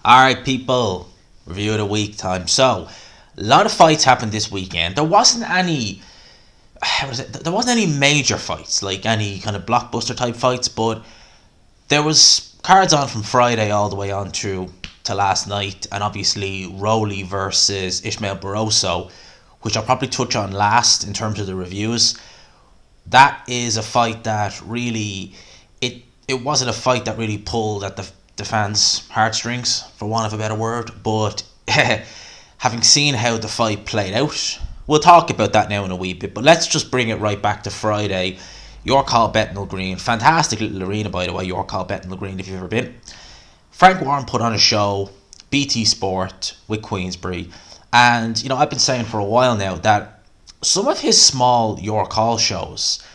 Alright, people, review of the week time. So, a lot of fights happened this weekend. There wasn't any, there wasn't any major fights, like any kind of blockbuster type fights, but there was cards on from Friday all the way on through to last night, and obviously Rowley versus Ishmael Barroso, which I'll probably touch on last in terms of the reviews. That is a fight that really, it wasn't a fight that really pulled at the fans' heartstrings, for want of a better word, but having seen how the fight played out, we'll talk about that now in a wee bit, but let's just bring it right back to Friday. York Hall, Bethnal Green, fantastic little arena by the way, York Hall, Bethnal Green, if you've ever been. Frank Warren put on a show, BT Sport with Queensbury, and I've been saying for a while now that some of his small York Hall shows,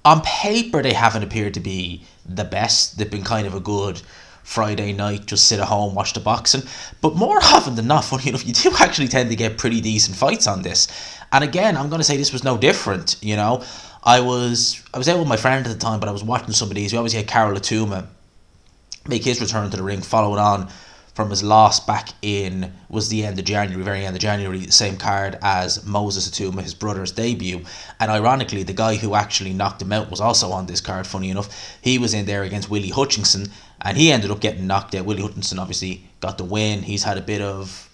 on paper they haven't appeared to be the best. They've been kind of a good Friday night, just sit at home, watch the boxing. But more often than not, funny enough, you do actually tend to get pretty decent fights on this. And again, I'm going to say this was no different. I was out with my friend at the time, but I was watching some of these. We obviously had Carol Atuma make his return to the ring, following on from his loss back in, was the end of January, very end of January, the same card as Moses Atuma, his brother's debut. And ironically, the guy who actually knocked him out was also on this card, funny enough. He was in there against Willie Hutchinson, and he ended up getting knocked out. Willie Hutchinson obviously got the win. He's had a bit of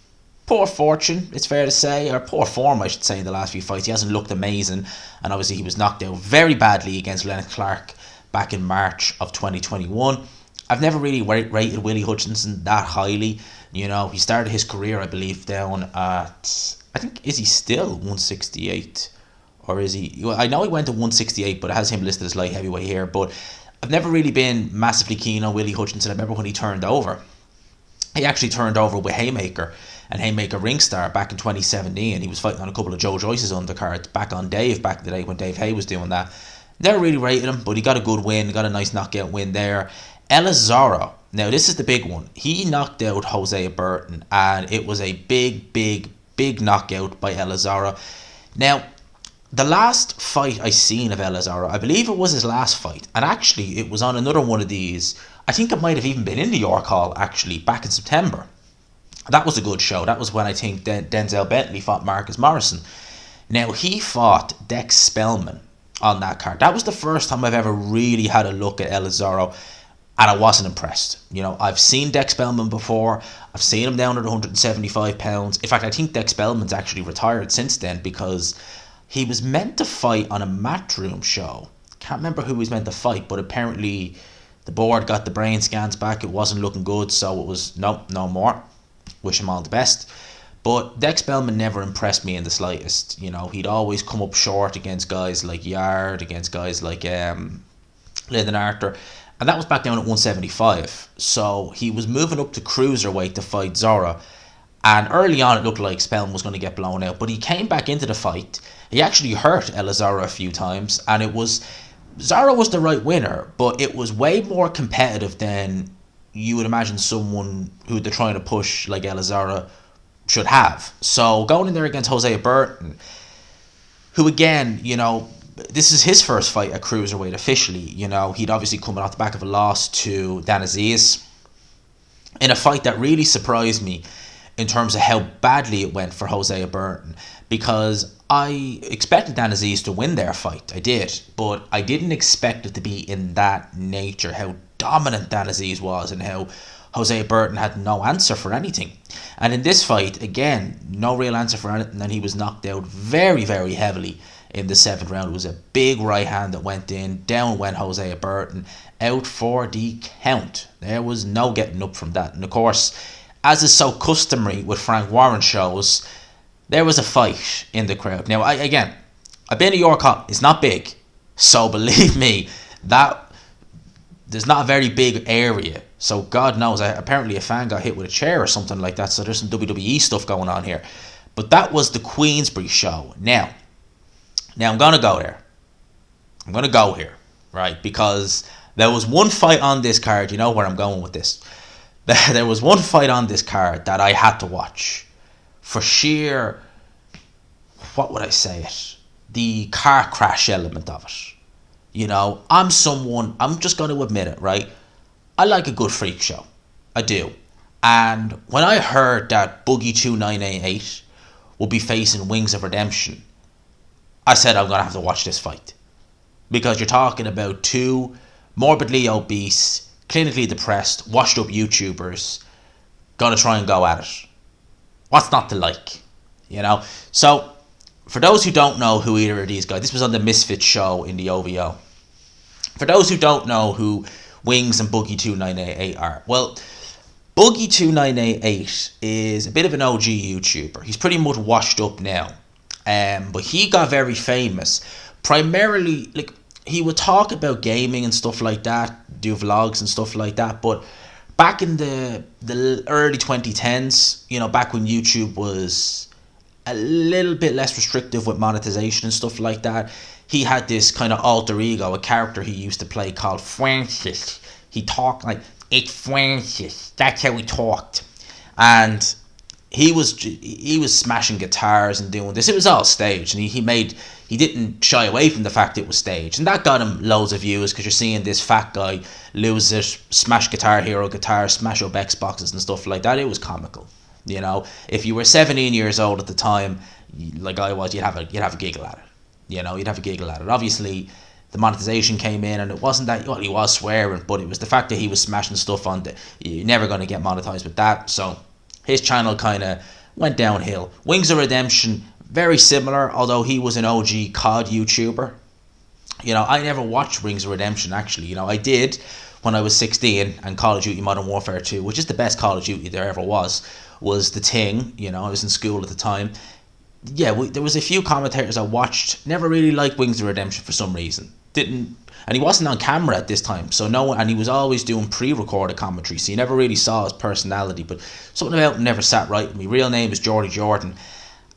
poor fortune, it's fair to say, or poor form, I should say, in the last few fights. He hasn't looked amazing, and obviously he was knocked out very badly against Lennox Clark back in March of 2021. I've never really rated Willie Hutchinson that highly. He started his career, I believe, down at, I think, is he still 168? Or is he? Well, I know he went to 168, but it has him listed as light heavyweight here. But I've never really been massively keen on Willie Hutchinson. I remember when he turned over. He actually turned over with Haymaker and Haymaker Ringstar back in 2017. He was fighting on a couple of Joe Joyce's undercards back on Dave back in the day when Dave Hay was doing that. Never really rated him, but he got a good win, got a nice knockout win there. Elizaras, now this is the big one. He knocked out Jose Burton, and it was a big knockout by Elizaras. Now, the last fight I seen of Elizaras, I believe it was his last fight, and actually it was on another one of these. I think it might have even been in the York Hall, actually, back in September. That was a good show. That was when I think Denzel Bentley fought Marcus Morrison. Now, he fought Dex Spellman on that card. That was the first time I've ever really had a look at Elizaras, and I wasn't impressed. I've seen Dex Spellman before. I've seen him down at 175 pounds. In fact, I think Dex Spellman's actually retired since then, because he was meant to fight on a Matchroom show. Can't remember who he was meant to fight, but apparently the board got the brain scans back. It wasn't looking good, so it was, nope, no more. Wish him all the best. But Dex Spellman never impressed me in the slightest. He'd always come up short against guys like Yard, against guys like Lyndon Arthur. And that was back down at 175. So he was moving up to cruiserweight to fight Zora. And early on it looked like Spellman was going to get blown out. But he came back into the fight. He actually hurt Elizaras a few times. And Zara was the right winner. But it was way more competitive than you would imagine someone who they're trying to push like Elizaras should have. So going in there against Jose Burton, who again, this is his first fight at cruiserweight officially. He'd obviously come off the back of a loss to Dan Aziz in a fight that really surprised me in terms of how badly it went for Jose Burton, because I expected Dan Aziz to win their fight. I did, but I didn't expect it to be in that nature, how dominant Dan Aziz was and how Jose Burton had no answer for anything. And in this fight, again, no real answer for anything, and he was knocked out very, very heavily in the 7th round. It was a big right hand that went in. Down went Jose Burton, out for the count. There was no getting up from that. And of course, as is so customary with Frank Warren shows, there was a fight in the crowd. Now, I've been to York Hall. It's not big, so believe me, that there's not a very big area. So God knows, apparently a fan got hit with a chair or something like that. So there's some WWE stuff going on here. But that was the Queensbury show. Now I'm going to go there. I'm going to go here, right? Because there was one fight on this card. You know where I'm going with this. There was one fight on this card that I had to watch for sheer, what would I say it? The car crash element of it. I'm just going to admit it, right? I like a good freak show. I do. And when I heard that Boogie 2988 would be facing Wings of Redemption, I said I'm going to have to watch this fight. Because you're talking about two morbidly obese, clinically depressed, washed up YouTubers going to try and go at it. What's not to like? You know? So, for those who don't know who either of these guys, this was on the Misfits show in the OVO. For those who don't know who Wings and Boogie 2988 are, well, Boogie 2988 is a bit of an OG YouTuber. He's pretty much washed up now. But he got very famous. Primarily, like, he would talk about gaming and stuff like that, do vlogs and stuff like that. But back in the early 2010s, you know, back when YouTube was a little bit less restrictive with monetization and stuff like that, he had this kind of alter ego, a character he used to play called Francis. He talked like, it's Francis. That's how he talked. And he was smashing guitars and doing this. It was all staged, and he didn't shy away from the fact it was staged, and that got him loads of views because you're seeing this fat guy lose it, smash Guitar Hero guitar, smash up Xboxes and stuff like that. It was comical, you know. If you were 17 years old at the time, like I was, you'd have a giggle at it. You know, you'd have a giggle at it. Obviously, the monetization came in, and it wasn't that, well, he was swearing, but it was the fact that he was smashing stuff on you're never going to get monetized with that. So his channel kind of went downhill. Wings of Redemption, very similar, although he was an OG COD YouTuber. You know, I never watched Wings of Redemption, actually. You know, I did when I was 16, and Call of Duty Modern Warfare 2, which is the best Call of Duty there ever was the thing. You know, I was in school at the time. Yeah, there was a few commentators I watched, never really liked Wings of Redemption for some reason. And he wasn't on camera at this time, so no one, and he was always doing pre-recorded commentary, so you never really saw his personality, but something about him never sat right with me. Real name is Geordie Jordan.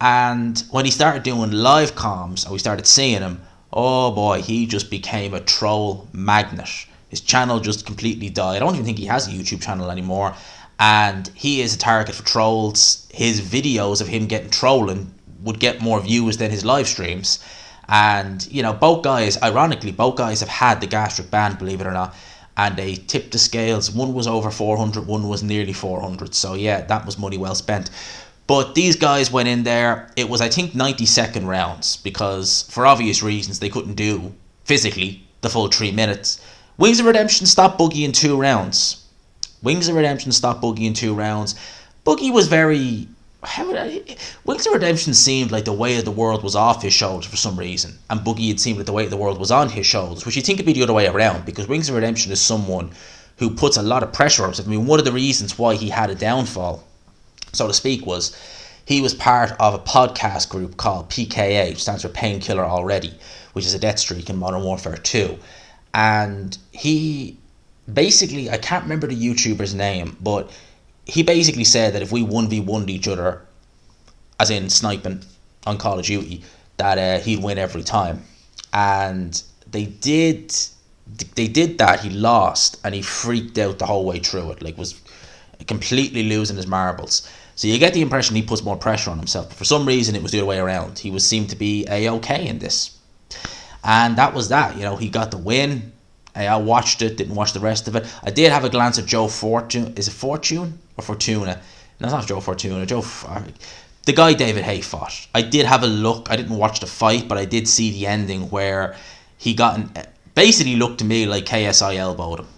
And when he started doing live comms and we started seeing him, oh boy, he just became a troll magnet. His channel just completely died. I don't even think he has a YouTube channel anymore, and he is a target for trolls. His videos of him getting trolling would get more views than his live streams. And, you know, both guys have had the gastric band, believe it or not, and they tipped the scales. One was over 400, one was nearly 400. So yeah, that was money well spent. But these guys went in there. It was, I think, 90-second rounds, because for obvious reasons they couldn't do physically the full 3 minutes. Wings of Redemption stopped Boogie in 2 rounds. Boogie was very... Wings of Redemption seemed like the weight of the world was off his shoulders for some reason, and Boogie, it seemed like the weight of the world was on his shoulders, which you think would be the other way around, because Wings of Redemption is someone who puts a lot of pressure on himself. I mean, one of the reasons why he had a downfall, so to speak, was he was part of a podcast group called PKA, which stands for Painkiller Already, which is a death streak in Modern Warfare 2. And he basically, I can't remember the YouTuber's name, but he basically said that if we 1v1'd each other, as in sniping on Call of Duty, that he'd win every time. And they did that. He lost, and he freaked out the whole way through it, like was completely losing his marbles. So you get the impression he puts more pressure on himself, but for some reason it was the other way around. He seemed to be a-okay in this, and that was that. You know, he got the win. I watched it, didn't watch the rest of it. I did have a glance at Joe Fortune. Is it Fortune or Fortuna? No, it's not Joe Fortuna. The guy David Hay fought. I did have a look. I didn't watch the fight, but I did see the ending where he basically looked to me like KSI elbowed him.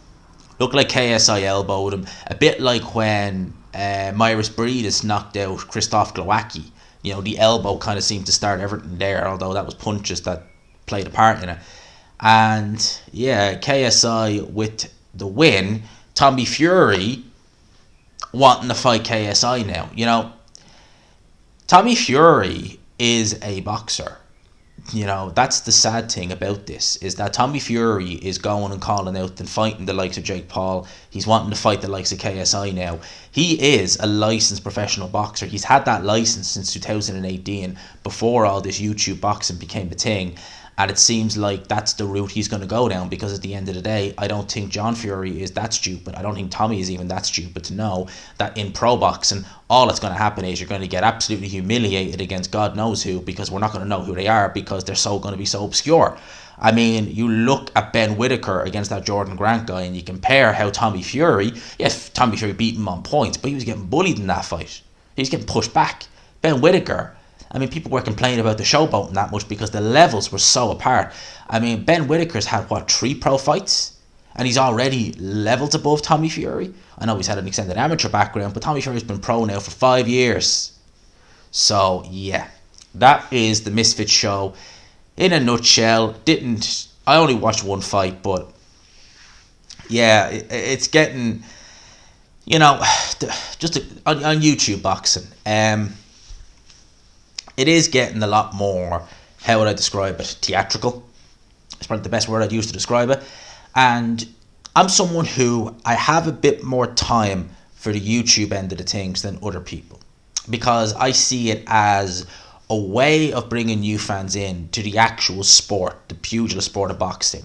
Looked like KSI elbowed him. A bit like when Myris Breedis knocked out Krzysztof Glowacki. You know, the elbow kind of seemed to start everything there, although that was punches that played a part in it. And yeah, KSI with the win. Tommy Fury wanting to fight KSI now. You know, Tommy Fury is a boxer. You know, that's the sad thing about this, is that Tommy Fury is going and calling out and fighting the likes of Jake Paul. He's wanting to fight the likes of KSI now. He is a licensed professional boxer. He's had that license since 2018, before all this YouTube boxing became a thing. And it seems like that's the route he's going to go down, because at the end of the day, I don't think John Fury is that stupid. I don't think Tommy is even that stupid to know that in pro boxing, all that's going to happen is you're going to get absolutely humiliated against God knows who, because we're not going to know who they are, because they're so going to be so obscure. I mean, you look at Ben Whitaker against that Jordan Grant guy, and you compare how Tommy Fury, yes, Tommy Fury beat him on points, but he was getting bullied in that fight. He was getting pushed back. Ben Whitaker, I mean, people were complaining about the showboating that much because the levels were so apart. I mean, Ben Whitaker's had, 3 pro fights? And he's already levels above Tommy Fury. I know he's had an extended amateur background, but Tommy Fury's been pro now for 5 years. So, yeah, that is the Misfit show in a nutshell. I only watched one fight, but yeah, it's getting, just on YouTube boxing. It is getting a lot more, how would I describe it, theatrical. It's probably the best word I'd use to describe it. And I'm someone who, I have a bit more time for the YouTube end of the things than other people, because I see it as a way of bringing new fans in to the actual sport, the pugilist sport of boxing.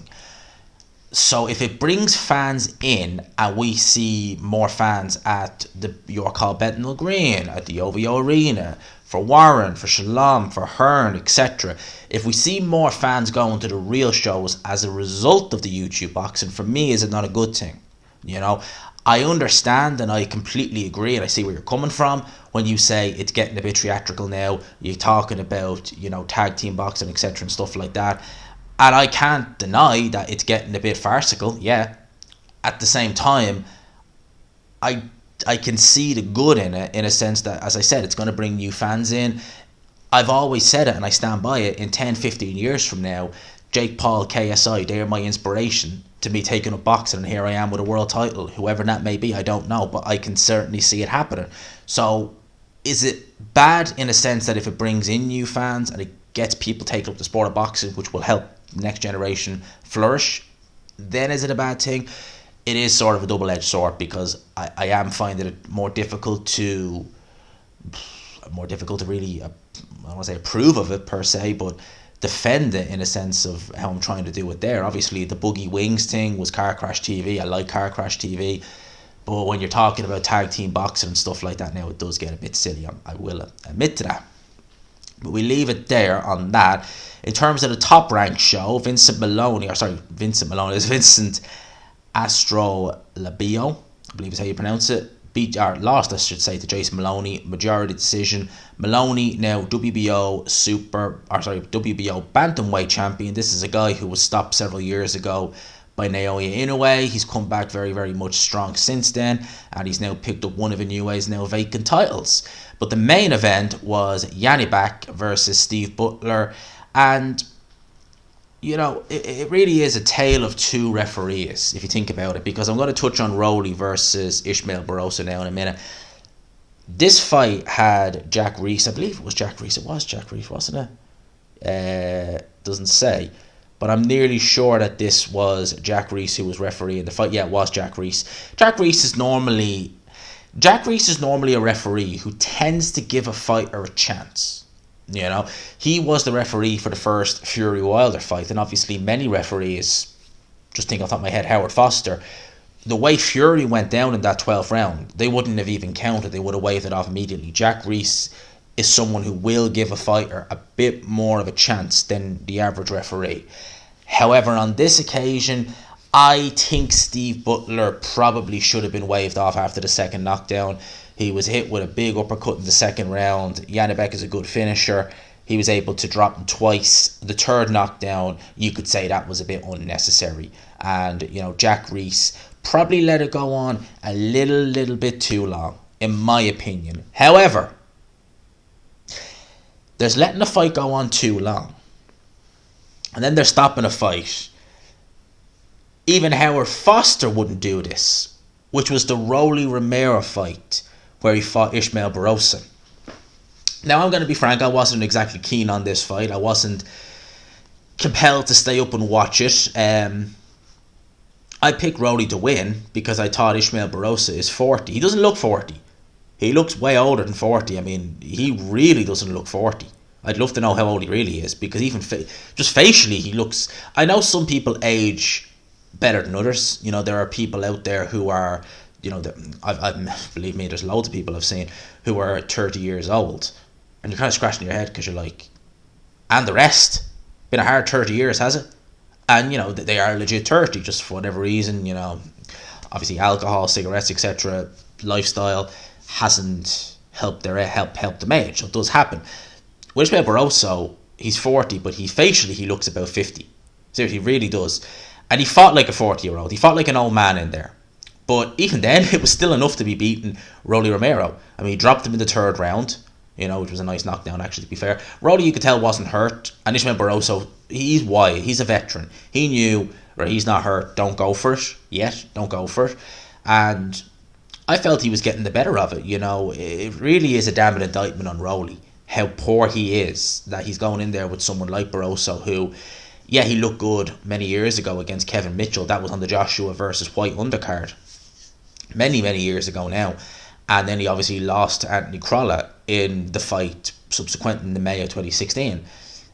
So if it brings fans in, and we see more fans at the York Hall Bethnal Green, at the OVO Arena, for Warren, for Shalom, for Hearn, etc. If we see more fans going to the real shows as a result of the YouTube boxing, for me, is it not a good thing? I understand and I completely agree, and I see where you're coming from when you say it's getting a bit theatrical now. You're talking about, tag team boxing, etc. and stuff like that. And I can't deny that it's getting a bit farcical, yeah. At the same time, I can see the good in it, in a sense that, as I said, it's going to bring new fans in. I've always said it, and I stand by it. In 10, 15 years from now, Jake Paul, KSI, they are my inspiration to me taking up boxing, and here I am with a world title. Whoever that may be, I don't know, but I can certainly see it happening. So, is it bad in a sense that if it brings in new fans and it gets people taking up the sport of boxing, which will help the next generation flourish, then is it a bad thing? It is sort of a double-edged sword, because I am finding it more difficult to really, I don't want to say approve of it per se, but defend it in a sense of how I'm trying to do it there. Obviously, the Boogie Wings thing was Car Crash TV. I like Car Crash TV. But when you're talking about tag team boxing and stuff like that now, it does get a bit silly. I will admit to that. But we leave it there on that. In terms of the top-ranked show, Vincent Astrolabio, I believe is how you pronounce it, lost, I should say, to Jason Maloney, majority decision. Maloney now WBO bantamweight champion. This is a guy who was stopped several years ago by Naoya Inoue. He's come back very, very much strong since then, and he's now picked up one of Inoue's now vacant titles. But the main event was Yanibak versus Steve Butler, and it really is a tale of two referees, if you think about it, because I'm going to touch on Rowley versus Ishmael Barroso now in a minute. This fight had Jack Reese, I believe it was Jack Reese. It was Jack Reese, wasn't it? Doesn't say. But I'm nearly sure that this was Jack Reese who was refereeing the fight. Yeah, it was Jack Reese. Jack Reese is normally a referee who tends to give a fighter a chance. He was the referee for the first Fury Wilder fight, and obviously many referees, just think off the top of my head, Howard Foster, the way Fury went down in that 12th round, they wouldn't have even counted, they would have waved it off immediately. Jack Reese is someone who will give a fighter a bit more of a chance than the average referee. However, on this occasion, I think Steve Butler probably should have been waved off after the second knockdown. He was hit with a big uppercut in the second round. Yanibek is a good finisher. He was able to drop him twice. The third knockdown, you could say that was a bit unnecessary. And, Jack Reese probably let it go on a little bit too long, in my opinion. However, there's letting the fight go on too long, and then they're stopping a fight. Even Howard Foster wouldn't do this, which was the Rowley Romero fight where he fought Ishmael Barroso. Now, I'm going to be frank, I wasn't exactly keen on this fight. I wasn't compelled to stay up and watch it. I picked Rowley to win because I thought Ishmael Barroso is 40. He doesn't look 40. He looks way older than 40. I mean, he really doesn't look 40. I'd love to know how old he really is, because even just facially he looks... I know some people age better than others. You know, there are people out there who are, you know, believe me, there's loads of people I've seen who are 30 years old, and you're kind of scratching your head because you're like, and the rest? Been a hard 30 years, has it? And, you know, they are legit 30, just for whatever reason, you know, obviously alcohol, cigarettes, etc., lifestyle hasn't helped them age. So it does happen. With Barroso, he's 40, but facially he looks about 50. Seriously, he really does. And he fought like a 40-year-old. He fought like an old man in there. But even then, it was still enough to be beating Rowley Romero. I mean, he dropped him in the third round, you know, which was a nice knockdown, actually, to be fair. Rowley, you could tell, wasn't hurt. And Ishmael Barroso, he's wide. He's a veteran. He knew, right, he's not hurt. Don't go for it yet. Don't go for it. And I felt he was getting the better of it. You know, it really is a damning indictment on Rowley, how poor he is, that he's going in there with someone like Barroso, who, yeah, he looked good many years ago against Kevin Mitchell. That was on the Joshua versus White undercard. Many years ago now. And then he obviously lost to Anthony Crolla in the fight subsequent in the May of 2016.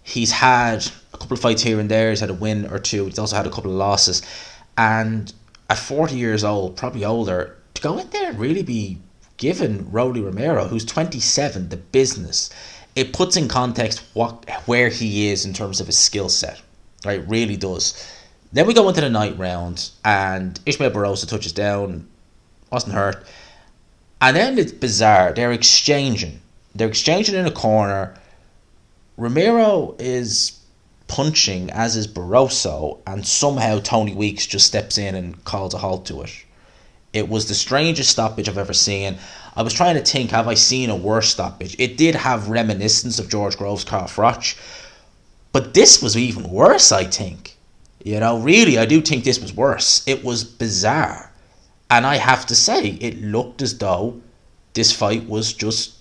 He's had a couple of fights here and there. He's had a win or two. He's also had a couple of losses. And at 40 years old, probably older, to go in there and really be giving Rowley Romero, who's 27, the business, it puts in context where he is in terms of his skill set. Right, really does. Then we go into the night round, and Ishmael Barroso touches down, wasn't hurt. And then it's bizarre. They're exchanging in a corner. Romero is punching, as is Barroso, and somehow Tony Weeks just steps in and calls a halt to it. It was the strangest stoppage I've ever seen. I was trying to think, have I seen a worse stoppage? It did have reminiscence of George Groves' Carl Froch, but this was even worse, I think. You know, really, I do think this was worse. It was bizarre. And I have to say, it looked as though this fight was just...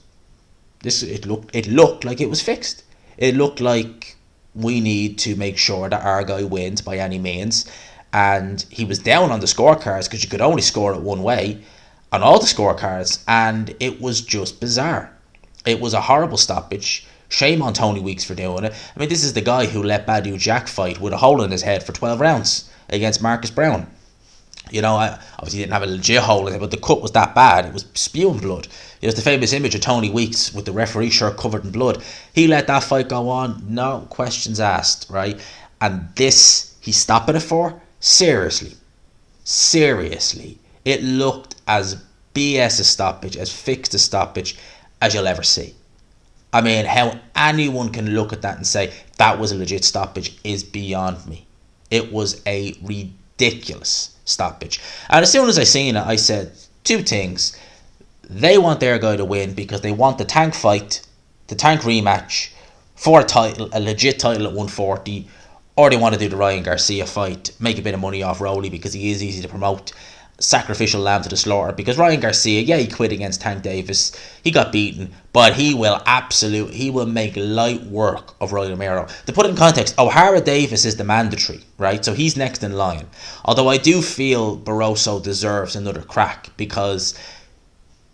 It looked like it was fixed. It looked like we need to make sure that our guy wins by any means. And he was down on the scorecards because you could only score it one way on all the scorecards. And it was just bizarre. It was a horrible stoppage. Shame on Tony Weeks for doing it. I mean, this is the guy who let Badu Jack fight with a hole in his head for 12 rounds against Marcus Brown. You know, obviously he didn't have a legit hole in it, but the cut was that bad. It was spewing blood. It was the famous image of Tony Weeks with the referee shirt covered in blood. He let that fight go on, no questions asked, right? And this, he's stopping it for? Seriously. It looked as BS a stoppage, as fixed a stoppage as you'll ever see. I mean, how anyone can look at that and say that was a legit stoppage is beyond me. It was a ridiculous stoppage. And as soon as I seen it, I said two things. They want their guy to win because they want the Tank fight, the Tank rematch for a title, a legit title at 140, or they want to do the Ryan Garcia fight, make a bit of money off Rowley because he is easy to promote, sacrificial lamb to the slaughter, because Ryan Garcia, yeah, he quit against Tank Davis, he got beaten, but he will make light work of Rowley Romero. To put it in context, O'Hara Davis is the mandatory, right? So he's next in line. Although I do feel Barroso deserves another crack because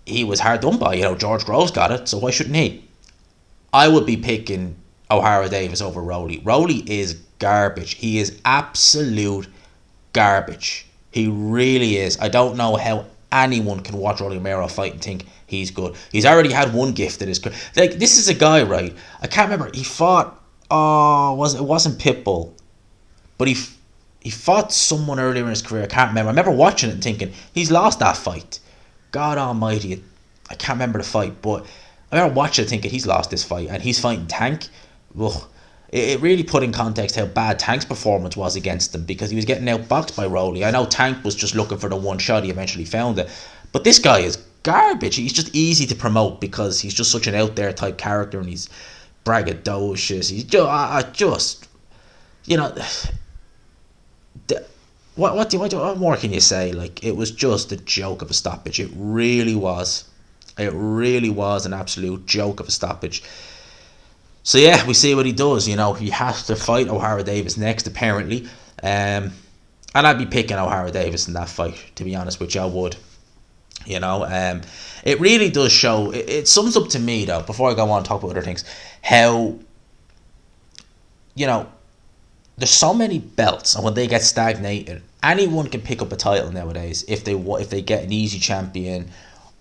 he was hard done by. You know, George Groves got it, so why shouldn't he? I would be picking O'Hara Davis over Rowley. Rowley is garbage. He is absolute garbage. He really is. I don't know how anyone can watch Rowley Romero fight and think he's good. He's already had one gift at his career. Like, this is a guy, right? I can't remember. He fought. It wasn't Pitbull, but he fought someone earlier in his career. I can't remember. I remember watching it and thinking he's lost that fight. God Almighty, I can't remember the fight, but I remember watching it thinking he's lost this fight, and he's fighting Tank. Ugh. It really put in context how bad Tank's performance was against him because he was getting outboxed by Rowley. I know Tank was just looking for the one shot, he eventually found it. But this guy is garbage. He's just easy to promote because he's just such an out there type character and he's braggadocious. He's just you know, what more can you say? Like, it was just a joke of a stoppage. It really was. It really was an absolute joke of a stoppage. So yeah, we see what he does. You know, he has to fight O'Hara Davis next, apparently. And I'd be picking O'Hara Davis in that fight, to be honest with you. I would. You know, it really does show. It sums up to me, though, before I go on and talk about other things, how you know, there's so many belts, and when they get stagnated, anyone can pick up a title nowadays if they get an easy champion,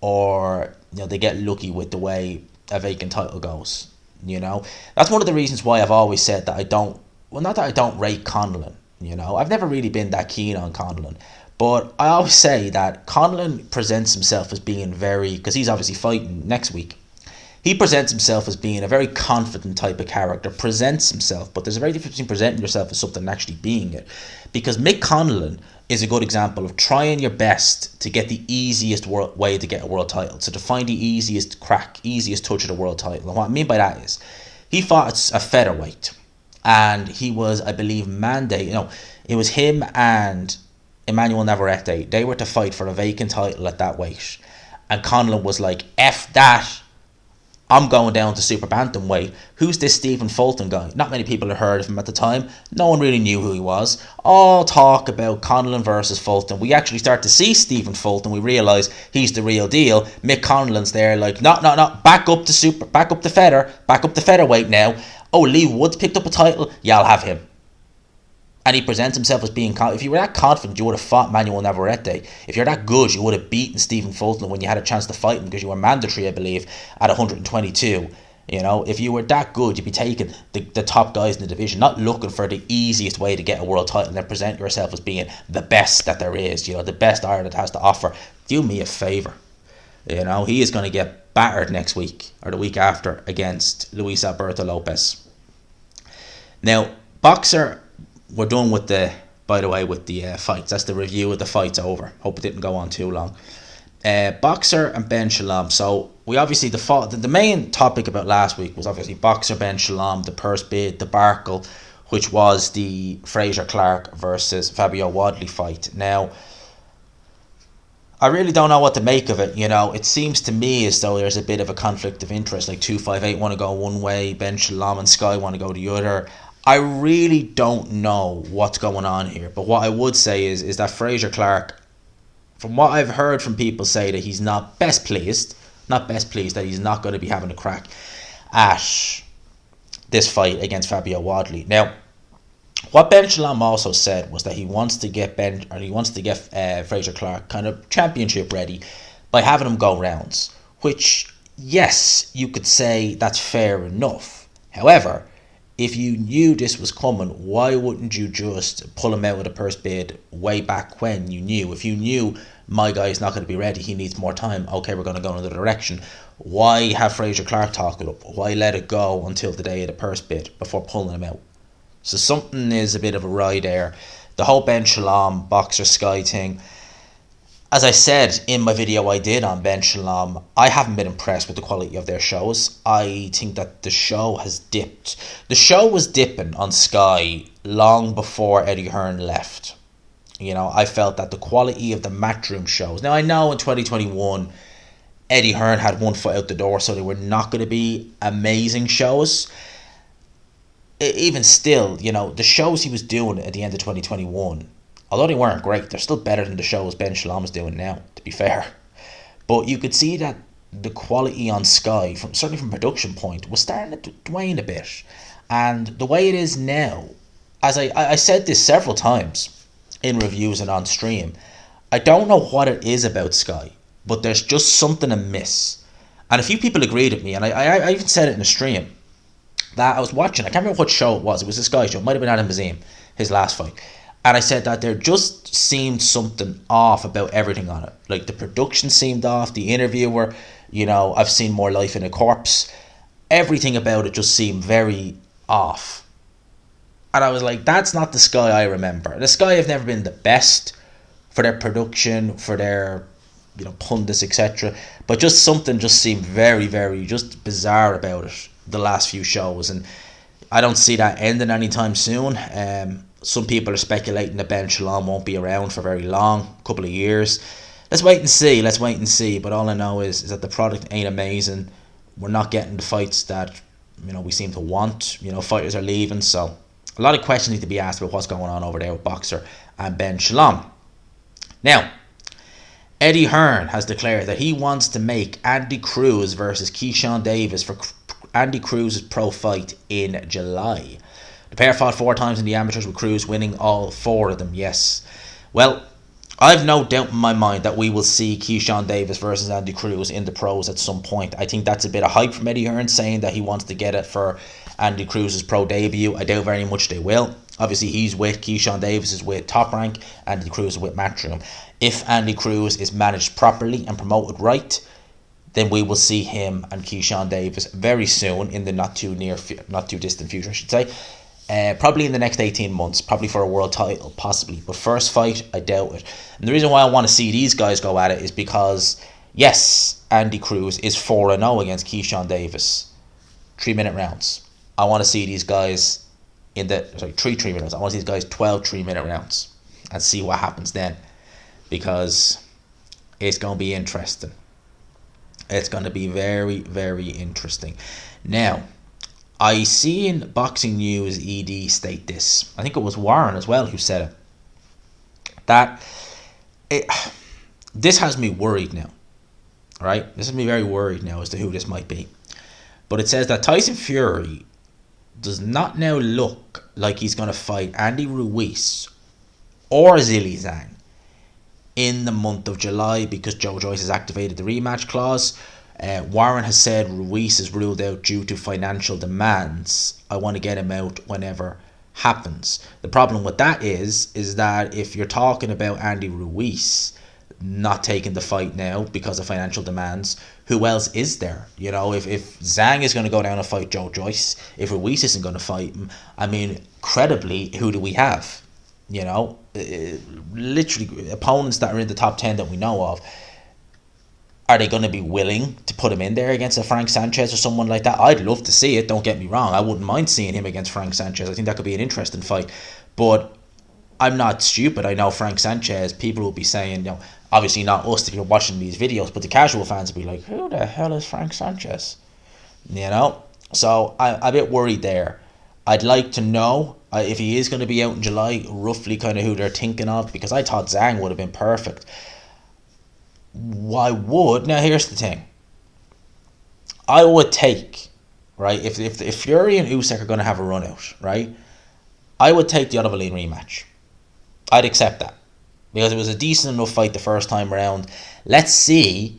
or they get lucky with the way a vacant title goes. That's one of the reasons why I've always said that I don't. Well, not that I don't rate Conlan. I've never really been that keen on Conlan, but I always say that Conlan presents himself as being very, because he's obviously fighting next week. He presents himself as being a very confident type of character, presents himself, but there's a very difference between presenting yourself as something and actually being it. Because Mick Conlan is a good example of trying your best to get the easiest way to get a world title. So to find the easiest crack, easiest touch of the world title. And what I mean by that is, he fought a featherweight, and he was, I believe, mandated. It was him and Emmanuel Navarrete. They were to fight for a vacant title at that weight. And Conlan was like, F that. I'm going down to super bantamweight. Who's this Stephen Fulton guy? Not many people had heard of him at the time. No one really knew who he was. All talk about Conlan versus Fulton. We actually start to see Stephen Fulton. We realise he's the real deal. Mick Conlan's there like, no, back up the featherweight now. Oh, Lee Woods picked up a title. Yeah, I'll have him. And he presents himself as being, if you were that confident, you would have fought Manuel Navarrete. If you're that good, you would have beaten Stephen Fulton when you had a chance to fight him, because you were mandatory, I believe, at 122. If you were that good, you'd be taking the top guys in the division, not looking for the easiest way to get a world title, and then present yourself as being the best that there is, the best Ireland has to offer. Do me a favour. He is going to get battered next week, or the week after, against Luis Alberto Lopez. Now, boxer... We're done with the fights. That's the review of the fights over. Hope it didn't go on too long. Boxer and Ben Shalom. So we obviously, the main topic about last week was obviously Boxer, Ben Shalom, the purse bid, the debacle, which was the Frazier Clark versus Fabio Wadley fight. Now, I really don't know what to make of it. It seems to me as though there's a bit of a conflict of interest. Like 258 want to go one way, Ben Shalom and Sky want to go the other. I really don't know what's going on here, but what I would say is that Frazier Clark, from what I've heard from people, say that he's not best pleased that he's not going to be having a crack at this fight against Fabio Wadley. Now, what Ben Shalom also said was that he wants to get Frazier Clark kind of championship ready by having him go rounds, which, yes, you could say that's fair enough. However, if you knew this was coming, why wouldn't you just pull him out with a purse bid way back when you knew? If you knew my guy's not going to be ready, he needs more time, okay, we're going to go in another direction. Why have Frazier Clark talk it up? Why let it go until the day of the purse bid before pulling him out? So something is a bit of a ride there. The whole Ben Shalom, Boxer Sky thing, as I said in my video I did on Ben Shalom, I haven't been impressed with the quality of their shows. I think that the show has dipped. The show was dipping on Sky long before Eddie Hearn left. I felt that the quality of the Matchroom shows... Now, I know in 2021, Eddie Hearn had one foot out the door, so they were not going to be amazing shows. Even still, the shows he was doing at the end of 2021... Although they weren't great, they're still better than the shows Ben Shalom is doing now, to be fair. But you could see that the quality on Sky, certainly from production point, was starting to wane a bit. And the way it is now, as I said this several times in reviews and on stream, I don't know what it is about Sky, but there's just something amiss. And a few people agreed with me, and I even said it in a stream, that I was watching, I can't remember what show it was a Sky show, it might have been Adam Bazim, his last fight. And I said that there just seemed something off about everything on it. Like the production seemed off, the interviewer, I've seen more life in a corpse. Everything about it just seemed very off. And I was like, that's not the Sky I remember. The Sky have never been the best for their production, for their, pundits, etc. But just something just seemed very, very just bizarre about it, the last few shows. And I don't see that ending anytime soon. Some people are speculating that Ben Shalom won't be around for very long, a couple of years. Let's wait and see. But all I know is that the product ain't amazing. We're not getting the fights that we seem to want. Fighters are leaving, so a lot of questions need to be asked about what's going on over there with Boxer and Ben Shalom. Now, Eddie Hearn has declared that he wants to make Andy Cruz versus Keyshawn Davis for Andy Cruz's pro fight in July. The pair fought 4 times in the amateurs, with Cruz winning all 4 of them, yes. Well, I've no doubt in my mind that we will see Keyshawn Davis versus Andy Cruz in the pros at some point. I think that's a bit of hype from Eddie Hearn, saying that he wants to get it for Andy Cruz's pro debut. I doubt very much they will. Obviously, he's with Keyshawn Davis is with Top Rank, Andy Cruz is with Matchroom. If Andy Cruz is managed properly and promoted right, then we will see him and Keyshawn Davis very soon, in the not too distant future, I should say. Probably in the next 18 months, probably for a world title, possibly. But first fight, I doubt it. And the reason why I want to see these guys go at it is because, yes, Andy Cruz is 4-0 against Keyshawn Davis. 3-minute rounds. I want to see these guys in the 3-minute rounds. I want to see these guys 12 3-minute rounds and see what happens then, because it's going to be interesting. It's going to be very, very interesting. Now, I see in Boxing News ED state this. I think it was Warren as well who said it. This has me worried now. Right? This has me very worried now as to who this might be. But it says that Tyson Fury does not now look like he's going to fight Andy Ruiz or Zhilei Zhang in the month of July, because Joe Joyce has activated the rematch clause. Warren has said Ruiz is ruled out due to financial demands. I want to get him out whenever happens. The problem with that is that if you're talking about Andy Ruiz not taking the fight now because of financial demands, who else is there? You know, if Zhang is going to go down and fight Joe Joyce, if Ruiz isn't going to fight him, I mean, credibly, who do we have? You know, literally opponents that are in the top 10 that we know of. Are they going to be willing to put him in there against a Frank Sanchez or someone like that? I'd love to see it, don't get me wrong. I wouldn't mind seeing him against Frank Sanchez. I think that could be an interesting fight. But I'm not stupid. I know Frank Sanchez, people will be saying, you know, obviously not us if you're watching these videos, but the casual fans will be like, who the hell is Frank Sanchez? You know? So I'm a bit worried there. I'd like to know if he is going to be out in July, roughly kind of who they're thinking of, because I thought Zhang would have been perfect. Now here's the thing. I would take, right, if Fury and Usyk are going to have a run out, right, I would take the Oliver Lane rematch. I'd accept that, because it was a decent enough fight the first time around. Let's see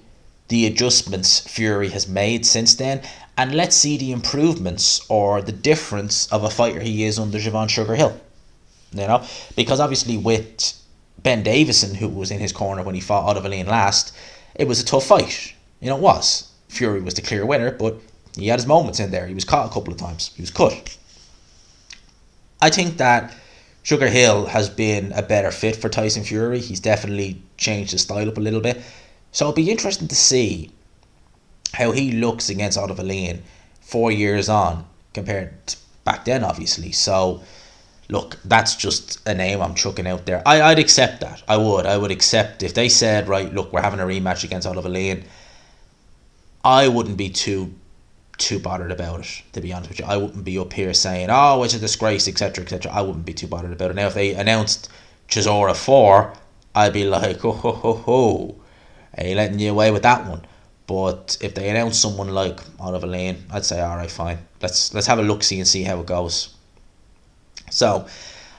the adjustments Fury has made since then, and let's see the improvements or the difference of a fighter he is under Javon Sugar Hill. You know, because obviously with Ben Davison, who was in his corner when he fought Oliver Lane last, it was a tough fight. You know, it was. Fury was the clear winner, but he had his moments in there. He was caught a couple of times. He was cut. I think that Sugar Hill has been a better fit for Tyson Fury. He's definitely changed his style up a little bit. So it'll be interesting to see how he looks against Oliver Lane 4 years on compared to back then, obviously. So look, that's just a name I'm chucking out there. I'd accept that. I would accept if they said, right, look, we're having a rematch against Oliver Lane. I wouldn't be too bothered about it, to be honest with you. I wouldn't be up here saying, oh, it's a disgrace, etc., etc. I wouldn't be too bothered about it. Now, if they announced Chisora 4, I'd be like, ho, ho, ho, ho. Are you letting you away with that one? But if they announce someone like Oliver Lane, I'd say, all right, fine. Let's have a look-see and see how it goes. So,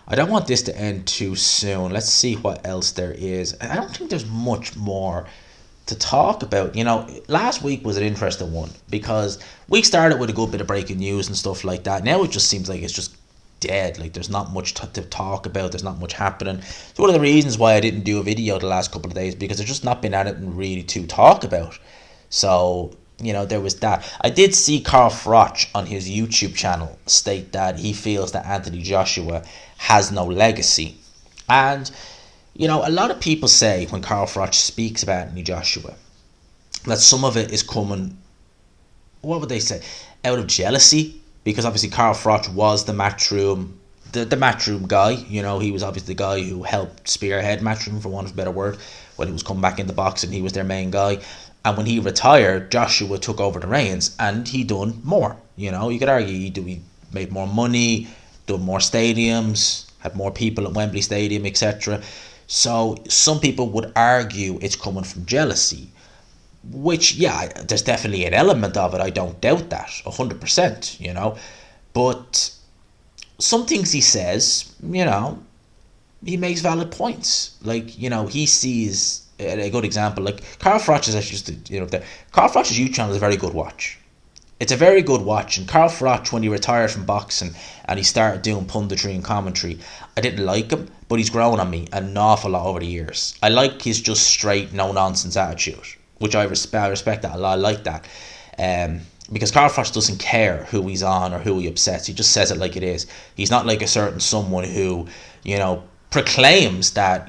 I don't want this to end too soon. Let's see what else there is. I don't think there's much more to talk about. You know, last week was an interesting one because we started with a good bit of breaking news and stuff like that. Now it just seems like it's just dead. Like there's not much to talk about. There's not much happening. It's one of the reasons why I didn't do a video the last couple of days, because there's just not been anything really to talk about. So, you know, there was that. I did see Carl Froch on his YouTube channel state that he feels that Anthony Joshua has no legacy. And, you know, a lot of people say when Carl Froch speaks about Anthony Joshua that some of it is coming, what would they say, out of jealousy, because obviously Carl Froch was the Matchroom, the Matchroom guy. You know, he was obviously the guy who helped spearhead Matchroom, for want of a better word, when he was coming back in the box, and he was their main guy. And when he retired, Joshua took over the reins, and he done more. You know, you could argue he made more money, done more stadiums, had more people at Wembley Stadium, etc. So some people would argue it's coming from jealousy, which, yeah, there's definitely an element of it. I don't doubt that, 100%, you know. But some things he says, he makes valid points. Like, he sees a good example. Like, Carl Froch is actually Carl Froch's YouTube channel is a very good watch. It's a very good watch. And Carl Froch, when he retired from boxing and he started doing punditry and commentary, I didn't like him, but he's grown on me an awful lot over the years. I like his just straight, no nonsense attitude, which I respect that a lot. I like that. Because Carl Froch doesn't care who he's on or who he upsets. He just says it like it is. He's not like a certain someone who, proclaims that,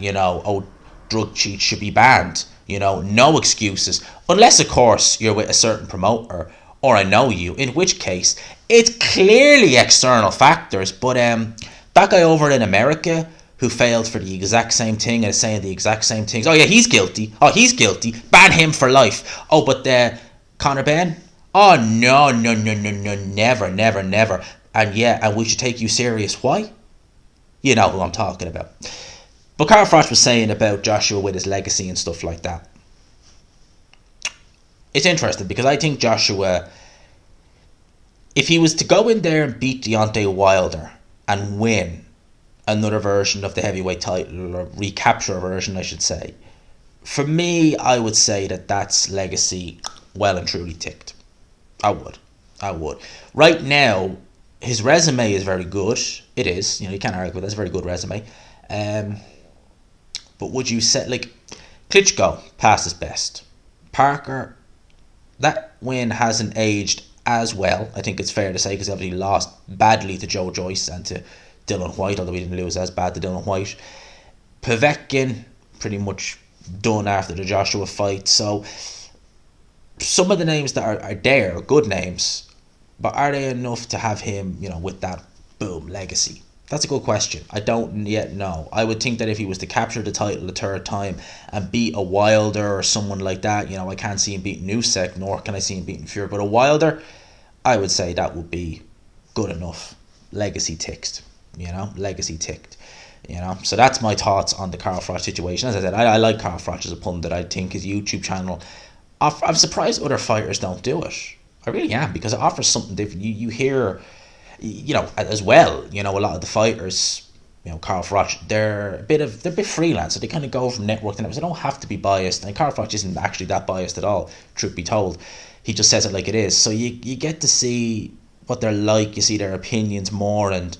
drug cheats should be banned. No excuses. Unless, of course, you're with a certain promoter or I know you, in which case it's clearly external factors. But that guy over in America who failed for the exact same thing and is saying the exact same things. Oh, yeah, he's guilty. Oh, he's guilty. Ban him for life. Oh, but Conor Ben? Oh, no, never. And we should take you serious. Why? You know who I'm talking about. But Carl Froch was saying about Joshua with his legacy and stuff like that. It's interesting because I think Joshua, if he was to go in there and beat Deontay Wilder and win another version of the heavyweight title, or recapture a version I should say, for me I would say that that's legacy well and truly ticked. I would. Right now, his resume is very good. It is. You can't argue with it. That's a very good resume. But would you say, like, Klitschko passed his best. Parker, that win hasn't aged as well, I think it's fair to say, because he obviously lost badly to Joe Joyce and to Dylan White, although he didn't lose as bad to Dylan White. Povetkin, pretty much done after the Joshua fight. So, some of the names that are there are good names, but are they enough to have him, with that boom legacy? That's a good question. I don't yet know. I would think that if he was to capture the title a third time and beat a Wilder or someone like that, I can't see him beating Usyk, nor can I see him beating Fury. But a Wilder, I would say that would be good enough. Legacy ticked. Legacy ticked. So that's my thoughts on the Carl Froch situation. As I said, I like Carl Froch as a pundit. I think his YouTube channel, I'm surprised other fighters don't do it. I really am, because it offers something different. You hear, as well, a lot of the fighters, Carl Froch, they're a bit freelance, so they kind of go from network to network. They don't have to be biased, and Carl Froch isn't actually that biased at all, truth be told. He just says it like it is. So you get to see what they're like, you see their opinions more, and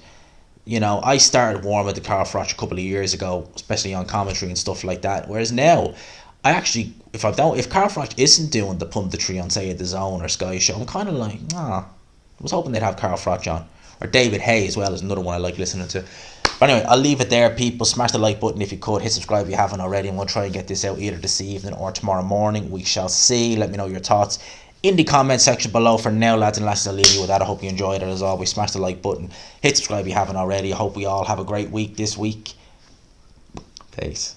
I started warming to Carl Froch a couple of years ago, especially on commentary and stuff like that. Whereas now, I actually, if Carl Froch isn't doing the punditry on, say, the Zone or Sky Show, I'm kind of like, I was hoping they'd have Carl Froch on. Or David Hay as well is another one I like listening to. But anyway, I'll leave it there, people. Smash the like button if you could. Hit subscribe if you haven't already. And we'll try and get this out either this evening or tomorrow morning. We shall see. Let me know your thoughts in the comment section below. For now, lads and lasses, I'll leave you with that. I hope you enjoyed it as always. Smash the like button. Hit subscribe if you haven't already. I hope we all have a great week this week. Peace.